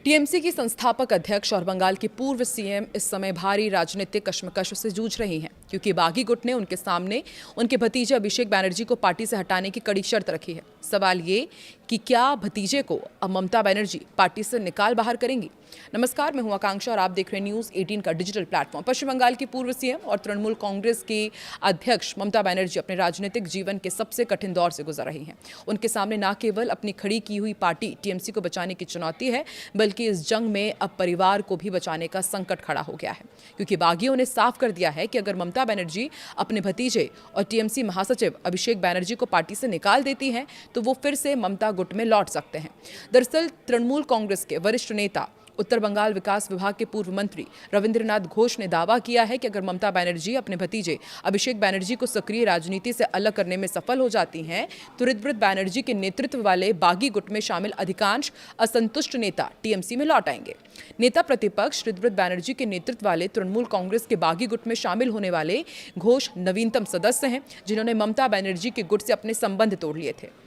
TMC की संस्थापक अध्यक्ष और बंगाल की पूर्व सीएम इस समय भारी राजनीतिक कश्मकश से जूझ रही हैं, क्योंकि बागी गुट ने उनके सामने उनके भतीजे अभिषेक बैनर्जी को पार्टी से हटाने की कड़ी शर्त रखी है। सवाल ये कि क्या भतीजे को अब ममता बनर्जी पार्टी से निकाल बाहर करेंगी। नमस्कार, मैं हूं आकांक्षा और आप देख रहे हैं न्यूज़ 18 का डिजिटल प्लेटफॉर्म। पश्चिम बंगाल की पूर्व सीएम और तृणमूल कांग्रेस की अध्यक्ष ममता बनर्जी अपने राजनीतिक जीवन के सबसे कठिन दौर से गुजर रही हैं। उनके सामने न केवल अपनी खड़ी की हुई पार्टी टीएमसी को बचाने की चुनौती है, बल्कि इस जंग में अब परिवार को भी बचाने का संकट खड़ा हो गया है, क्योंकि बागियों ने साफ कर दिया है कि अगर ममता बनर्जी अपने भतीजे और टीएमसी महासचिव अभिषेक बैनर्जी को पार्टी से निकाल देती हैं तो वो फिर से ममता गुट में लौट सकते हैं। दरअसल तृणमूल कांग्रेस के वरिष्ठ नेता उत्तर बंगाल विकास विभाग के पूर्व मंत्री रविंद्रनाथ घोष ने दावा किया है कि अगर ममता बनर्जी अपने भतीजे अभिषेक बैनर्जी को सक्रिय राजनीति से अलग करने में सफल हो जाती हैं तो ऋतव्रत बैनर्जी के नेतृत्व वाले बागी गुट में शामिल अधिकांश असंतुष्ट नेता टीएमसी में लौट आएंगे। नेता प्रतिपक्ष ऋतव्रत बैनर्जी के नेतृत्व वाले तृणमूल कांग्रेस के बागी गुट में शामिल होने वाले घोष नवीनतम सदस्य हैं, जिन्होंने ममता बनर्जी के गुट से अपने संबंध तोड़ लिए थे।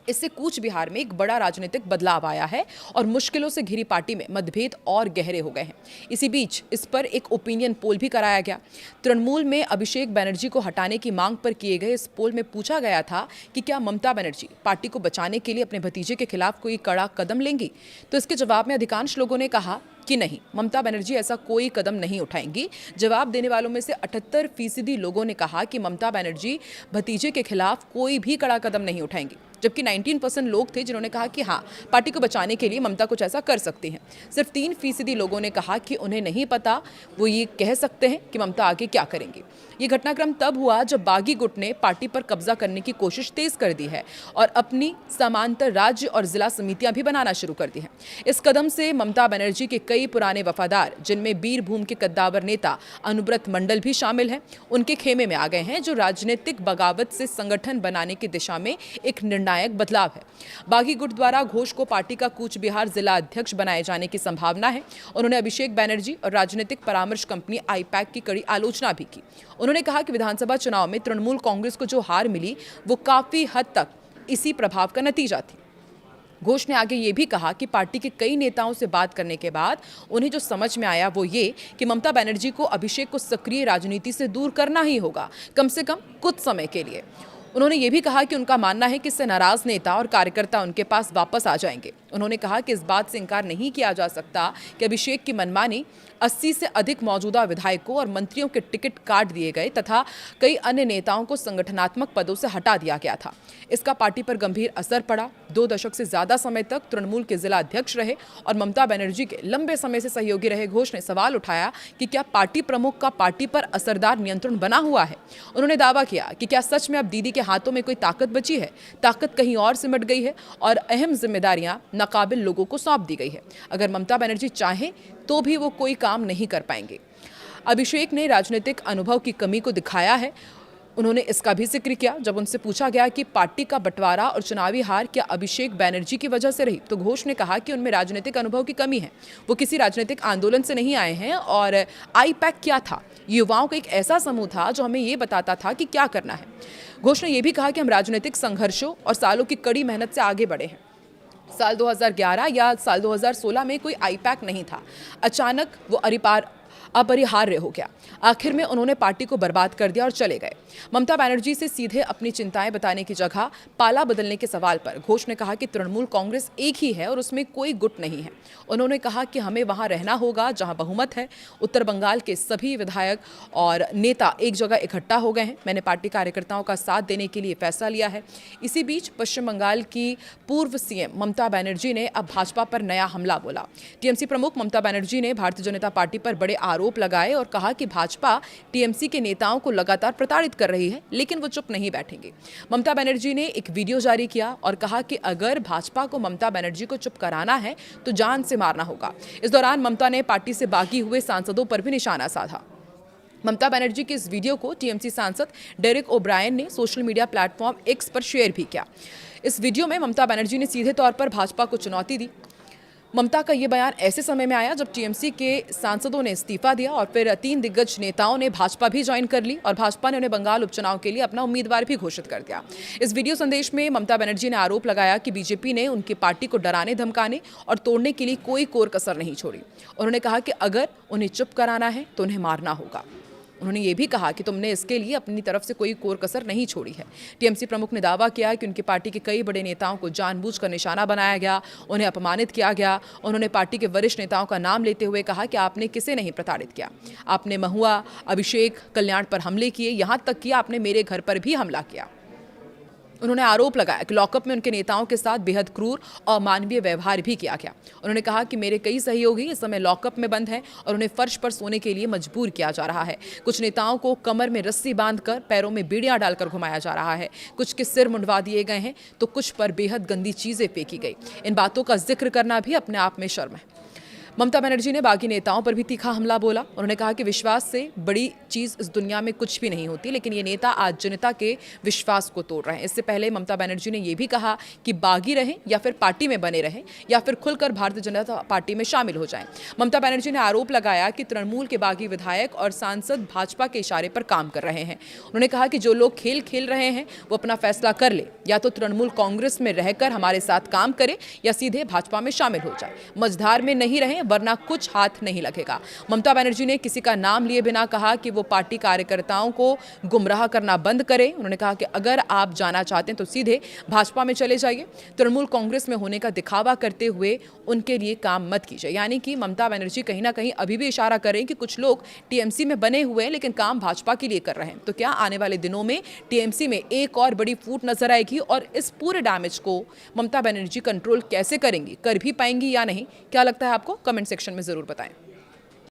इससे कूच बिहार में एक बड़ा राजनीतिक बदलाव आया है और मुश्किलों से घिरी पार्टी में मतभेद और गहरे हो गए हैं। इसी बीच इस पर एक ओपिनियन पोल भी कराया गया। तृणमूल में अभिषेक बैनर्जी को हटाने की मांग पर किए गए इस पोल में पूछा गया था कि क्या ममता बनर्जी पार्टी को बचाने के लिए अपने भतीजे के खिलाफ कोई कड़ा कदम लेंगी, तो इसके जवाब में अधिकांश लोगों ने कहा कि नहीं, ममता बनर्जी ऐसा कोई कदम नहीं उठाएंगी। जवाब देने वालों में से 78% लोगों ने कहा कि ममता बनर्जी भतीजे के खिलाफ कोई भी कड़ा कदम नहीं उठाएंगी, जबकि 19% लोग थे जिन्होंने कहा कि हाँ, पार्टी को बचाने के लिए ममता कुछ ऐसा कर सकती हैं। सिर्फ 3% लोगों ने कहा कि उन्हें नहीं पता, वो ये कह सकते हैं कि ममता आगे क्या करेंगी। ये घटनाक्रम तब हुआ जब बागी गुट ने पार्टी पर कब्जा करने की कोशिश तेज कर दी है और अपनी समांतर राज्य और जिला समितियां भी बनाना शुरू कर दी हैं। इस कदम से ममता बनर्जी के कई पुराने वफादार, जिनमें बीरभूम के कद्दावर नेता अनुव्रत मंडल भी शामिल हैं, उनके खेमे में आ गए हैं, जो राजनीतिक बगावत से संगठन बनाने की दिशा में एक निर्णायक बदलाव है। बागी गुट द्वारा घोष को पार्टी का कूच बिहार जिला अध्यक्ष बनाए जाने की संभावना है। उन्होंने अभिषेक बैनर्जी और राजनीतिक परामर्श कंपनी आईपैक की कड़ी आलोचना भी की। उन्होंने कहा कि विधानसभा चुनाव में तृणमूल कांग्रेस को जो हार मिली वो काफी हद तक इसी प्रभाव का नतीजा थी। घोष ने आगे ये भी कहा कि पार्टी के कई नेताओं से बात करने के बाद उन्हें जो समझ में आया वो ये कि ममता बनर्जी को अभिषेक को सक्रिय राजनीति से दूर करना ही होगा, कम से कम कुछ समय के लिए। उन्होंने ये भी कहा कि उनका मानना है कि इससे नाराज नेता और कार्यकर्ता उनके पास वापस आ जाएंगे। उन्होंने कहा कि इस बात से इनकार नहीं किया जा सकता कि अभिषेक की मनमानी 80 से अधिक मौजूदा विधायकों और मंत्रियों के टिकट काट दिए गए तथा कई अन्य नेताओं को संगठनात्मक पदों से हटा दिया गया था। इसका पार्टी पर गंभीर असर पड़ा। 2 दशक से ज्यादा समय तक तृणमूल के जिला अध्यक्ष रहे और ममता बनर्जी के लंबे समय से सहयोगी रहे घोष ने सवाल उठाया कि क्या पार्टी प्रमुख का पार्टी पर असरदार नियंत्रण बना हुआ है। उन्होंने दावा किया कि क्या सच में अब दीदी के हाथों में कोई ताकत बची है, ताकत कहीं और सिमट गई है और अहम जिम्मेदारियां नाकाबिल लोगों को सौंप दी गई है। अगर ममता बनर्जी चाहें तो भी वो कोई काम नहीं कर पाएंगे। अभिषेक ने राजनीतिक अनुभव की कमी को दिखाया है। उन्होंने इसका भी जिक्र किया। जब उनसे पूछा गया कि पार्टी का बंटवारा और चुनावी हार क्या अभिषेक बैनर्जी की वजह से रही, तो घोष ने कहा कि उनमें राजनीतिक अनुभव की कमी है। वो किसी राजनीतिक आंदोलन से नहीं आए हैं और आईपैक क्या था, युवाओं का एक ऐसा समूह था जो हमें ये बताता था कि क्या करना है। घोष ने यह भी कहा कि हम राजनीतिक संघर्षों और सालों की कड़ी मेहनत से आगे बढ़े हैं। साल 2011 या साल 2016 में कोई आईपैक नहीं था, अचानक वो अपरिहार्य हो गया। आखिर में उन्होंने पार्टी को बर्बाद कर दिया और चले गए। ममता बनर्जी से सीधे अपनी चिंताएं बताने की जगह पाला बदलने के सवाल पर घोष ने कहा कि तृणमूल कांग्रेस एक ही है और उसमें कोई गुट नहीं है। उन्होंने कहा कि हमें वहां रहना होगा जहां बहुमत है। उत्तर बंगाल के सभी विधायक और नेता एक जगह इकट्ठा हो गए हैं। मैंने पार्टी कार्यकर्ताओं का साथ देने के लिए फैसला लिया है। इसी बीच पश्चिम बंगाल की पूर्व सीएम ममता बनर्जी ने अब भाजपा पर नया हमला बोला। टीएमसी प्रमुख ममता बनर्जी ने भारतीय जनता पार्टी पर बड़े आरोप लगाए और कहा कि भाजपा टीएमसी के नेताओं को लगातार प्रताड़ित कर रही है, लेकिन वो चुप नहीं बैठेंगे। ममता बनर्जी ने एक वीडियो जारी किया और कहा कि अगर भाजपा को ममता बनर्जी को चुप कराना है तो जान से मारना होगा। इस दौरान ममता ने पार्टी से बागी हुए सांसदों पर भी निशाना साधा। ममता बनर्जी के इस वीडियो को टीएमसी सांसद डेरेक ओब्रायन ने सोशल मीडिया प्लेटफॉर्म एक्स पर शेयर भी किया। इस वीडियो में ममता बनर्जी ने सीधे तौर पर भाजपा को चुनौती दी। ममता का ये बयान ऐसे समय में आया जब टीएमसी के सांसदों ने इस्तीफा दिया और फिर 3 दिग्गज नेताओं ने भाजपा भी ज्वाइन कर ली और भाजपा ने उन्हें बंगाल उपचुनाव के लिए अपना उम्मीदवार भी घोषित कर दिया। इस वीडियो संदेश में ममता बनर्जी ने आरोप लगाया कि बीजेपी ने उनकी पार्टी को डराने, धमकाने और तोड़ने के लिए कोई कोर कसर नहीं छोड़ी। उन्होंने कहा कि अगर उन्हें चुप कराना है तो उन्हें मारना होगा। उन्होंने ये भी कहा कि तुमने इसके लिए अपनी तरफ से कोई कोर कसर नहीं छोड़ी है। टीएमसी प्रमुख ने दावा किया कि उनकी पार्टी के कई बड़े नेताओं को जानबूझकर निशाना बनाया गया, उन्हें अपमानित किया गया। उन्होंने पार्टी के वरिष्ठ नेताओं का नाम लेते हुए कहा कि आपने किसे नहीं प्रताड़ित किया, आपने महुआ, अभिषेक, कल्याण पर हमले किए, यहाँ तक कि आपने मेरे घर पर भी हमला किया। उन्होंने आरोप लगाया कि लॉकअप में उनके नेताओं के साथ बेहद क्रूर और अमानवीय व्यवहार भी किया गया। उन्होंने कहा कि मेरे कई सहयोगी इस समय लॉकअप में बंद हैं और उन्हें फर्श पर सोने के लिए मजबूर किया जा रहा है। कुछ नेताओं को कमर में रस्सी बांधकर पैरों में बीड़ियां डालकर घुमाया जा रहा है। कुछ के सिर मुंडवा दिए गए हैं तो कुछ पर बेहद गंदी चीजें फेंकी गई। इन बातों का जिक्र करना भी अपने आप में शर्म है। ममता बनर्जी ने बागी नेताओं पर भी तीखा हमला बोला। उन्होंने कहा कि विश्वास से बड़ी चीज इस दुनिया में कुछ भी नहीं होती, लेकिन ये नेता आज जनता के विश्वास को तोड़ रहे हैं। इससे पहले ममता बनर्जी ने यह भी कहा कि बागी रहें या फिर पार्टी में बने रहें या फिर खुलकर भारतीय जनता पार्टी में शामिल हो जाएं। ममता बनर्जी ने आरोप लगाया कि तृणमूल के बागी विधायक और सांसद भाजपा के इशारे पर काम कर रहे हैं। उन्होंने कहा कि जो लोग खेल खेल रहे हैं वो अपना फैसला कर ले, या तो तृणमूल कांग्रेस में रहकर हमारे साथ काम करे या सीधे भाजपा में शामिल हो जाए। मझधार में नहीं रहें वरना कुछ हाथ नहीं लगेगा। ममता बनर्जी ने किसी का नाम लिए बिना कहा कि वो पार्टी कार्यकर्ताओं को गुमराह करना बंद करें। उन्होंने कहा कि अगर आप जाना चाहते हैं तो सीधे भाजपा में चले जाइए, तृणमूल कांग्रेस में होने का दिखावा करते हुए उनके लिए काम मत कीजिए। यानी कि ममता बनर्जी कहीं ना कहीं अभी भी इशारा करें कि कुछ लोग टीएमसी में बने हुए हैं लेकिन काम भाजपा के लिए कर रहे हैं। तो क्या आने वाले दिनों में टीएमसी में एक और बड़ी फूट नजर आएगी और इस पूरे डैमेज को ममता बनर्जी कंट्रोल कैसे करेंगी, कर भी पाएंगी या नहीं? क्या लगता है आपको? कमेंट सेक्शन में जरूर बताएं।